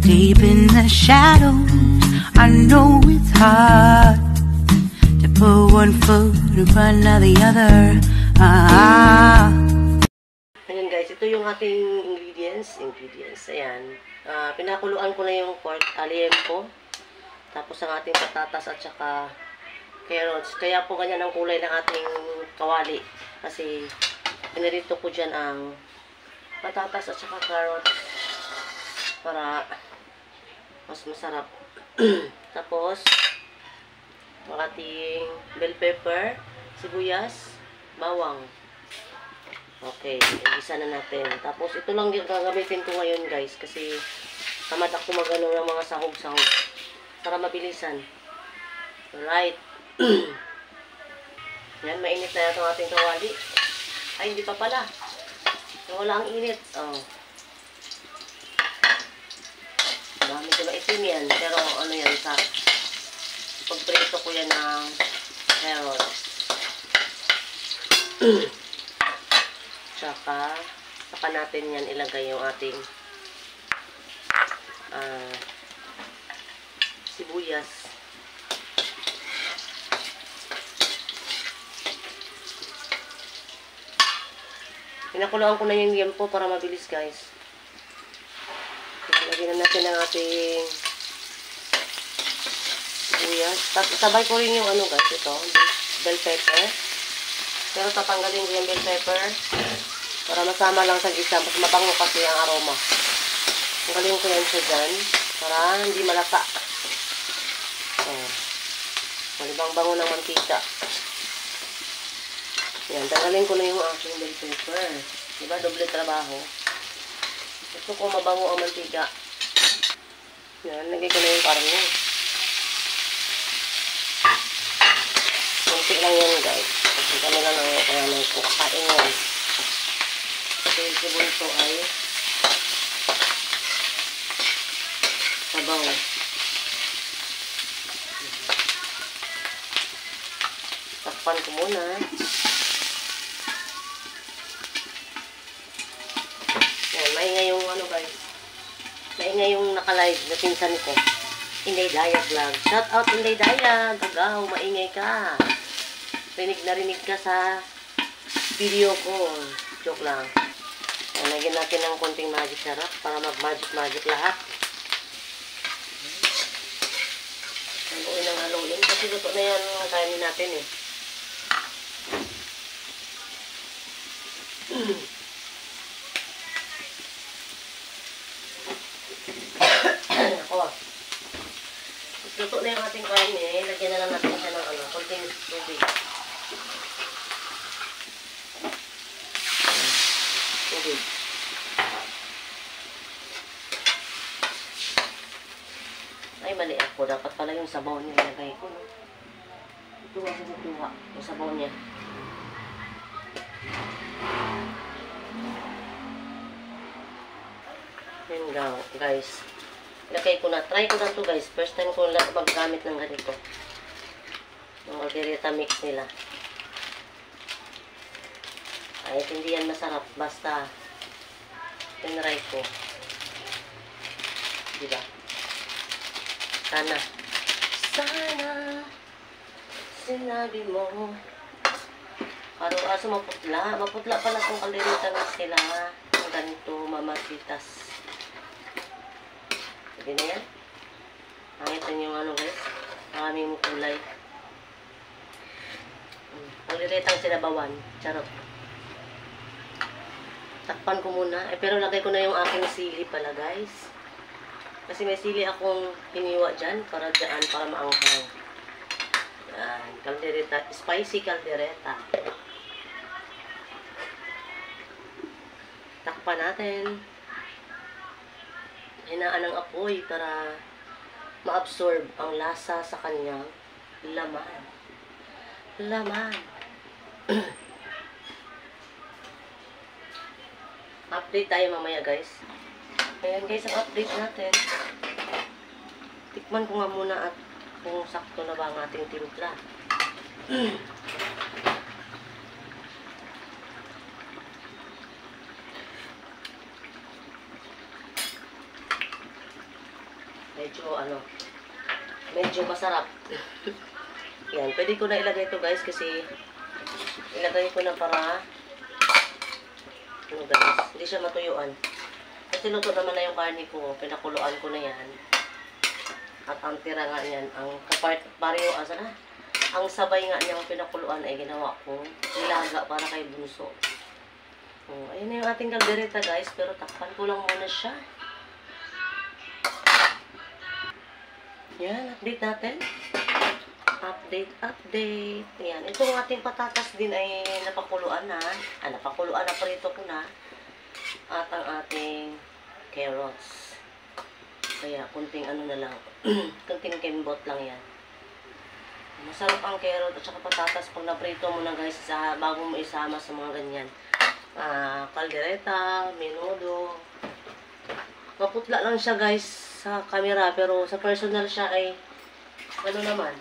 Deep in the shadows, I know it's hard to put one foot in front of the other. Ayan guys, ito yung ating ingredients. Ayan. Pinakuluan ko na yung pork liempo. Tapos ang ating patatas at saka carrots. Kaya po ganyan ang kulay ng ating kawali. Kasi pinarito ko dyan ang patatas at saka carrots para mas masarap. Tapos ang ating bell pepper, sibuyas, bawang. Okay, igisa na natin. Tapos ito lang gagamitin ko ngayon guys kasi tamad ako magano ng mga sahog-sahog para mabilisan. Alright. Yan, mainit na itong ating kawali. Ay, hindi pa pala. Wala ang init. Oh. Dami ko na itim yan. Pero ano yan, sa pagprito ko yan ng carrots. Saka natin yan ilagay yung ating sibuyas. Pinakuluan ko na yung liempo para mabilis guys. Lagyan na natin ang ating sibuyas. Sabay ko rin yung ano guys, ito, bell pepper. Pero tatanggalin ko yung bell pepper para masama lang sa gisa. Mas mabango kasi ang aroma. Tanggalin ko yan siya dyan para hindi malata. Malibang bango ng mantika. Yan, tanggalin ko na yung aking bell pepper. Diba, doble trabaho. Gusto ko mabango ang mantika. Yan, lagay ko na yung karne. Kunti lang yan guys. Kasi kami lang ang kailangan ko kakain yan. Kasi yung sibunso ay sabaw. Takpan ko muna. Yan, maingay yung ano guys. Maingay yung nakalive na pinsan ko. Inday Daya Vlog. Shout out Inday Daya. Tagaw, maingay ka. Rinig na rinig ka sa video ko. Joke lang. Lagyan natin ng konting magic syrup para mag-magic lahat. Haluin ng haluin. Kasi luto na yan ang kainin natin eh. Ako. Luto na yung ating kain eh. Lagyan na lang natin siya ng ano, konting tubig. Tubig. Ay, mali ako. Dapat pala yung sabaw niya nilagay ko. No? Tuwa sa tuwa. Yung sabaw niya. Yan guys. Ilagay ko na. Try ko na to guys. First time ko maggamit ng ganito. Yung margarita mix nila. Kahit hindi yan masarap. Basta tinry ko. Diba? Sana sinabi mo araw-araw maputla pala kung kalderita mix nila ng ganito mamasitas. Pwede na yan. Nakita nyo yung ano guys, maraming kulay. Kalderitang sinabawan. Charot. Takpan ko muna. Pero lagay ko na yung aking sili pala guys. Kasi may sili akong hiniwa dyan para maanghang. Yan, kaldereta, spicy kaldereta. Takpan natin. Hinaan ng apoy para ma-absorb ang lasa sa kanyang laman. Update tayo mamaya guys. Ayan guys, ang update natin. Tikman ko nga muna at kung sakto na ba ang ating timpla. medyo masarap. Yan, pwede ko na ilagay ito guys kasi ilagay ko na para guys, hindi siya matuyuan. Kasi luto naman na yung karne ko, pinakuluan ko na yan. At ang tira nga niyan, ang ang sabay nga niyang pinakuluan ay ginawa ko nilaga para kay bunso. Ayun na yung ating kaldereta guys, pero takpan ko lang muna siya. Yan, update natin. Update. Yan, itong ating patatas din ay napakuluan na. Napakuluan na, prito ko na. At ang ating carrots. Kaya, kunting ano na lang. Kunting kembot lang yan. Masarap ang carrot at saka patatas pag naprito mo na guys bago mo isama sa mga ganyan. Kaldereta, menudo. Maputla lang siya guys sa camera pero sa personal siya ay ano naman.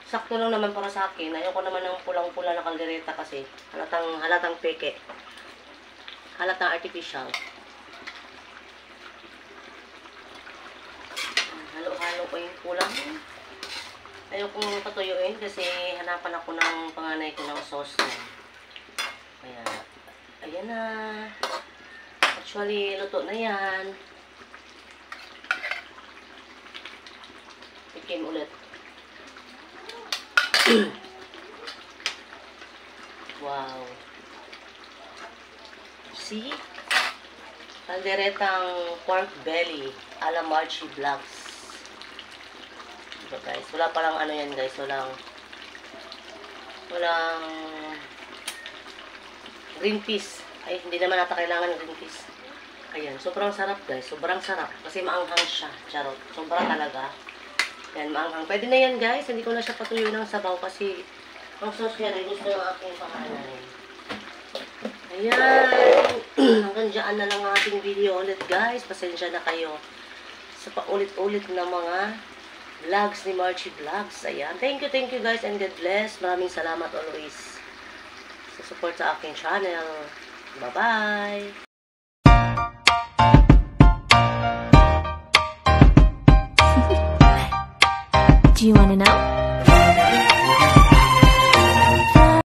Sakto lang naman para sa akin. Ayoko naman ng pulang-pula na kaldereta kasi halatang peke. Halatang artificial. Halo-halo ko yung kulang. Ayokong patuyuin kasi hanapan ako ng panganay ko ng sauce na. Kaya, ayan na. Actually, luto na yan. Tikim ulit. Wow. See? Kalderetang pork belly ala Marchie Vlogs. Diba guys? Wala palang ano yan guys. Walang green peas. Ay, hindi naman nata kailangan ng green peas. Ayan. Sobrang sarap guys. Sobrang sarap. Kasi maanghang siya. Charot. Sobrang talaga. Yan, maanghang. Pwede na yan guys. Hindi ko na siya patuyo ng sabaw kasi ang sauce niya rin gusto ng aking panganay. Ayan. Hanggang dyan na lang ang ating video ulit guys. Pasensya na kayo sa paulit-ulit na mga vlogs ni Marchie Vlogs. Ayan. Thank you guys and God bless. Maraming salamat always sa support sa aking channel. Bye-bye! Do you want to know?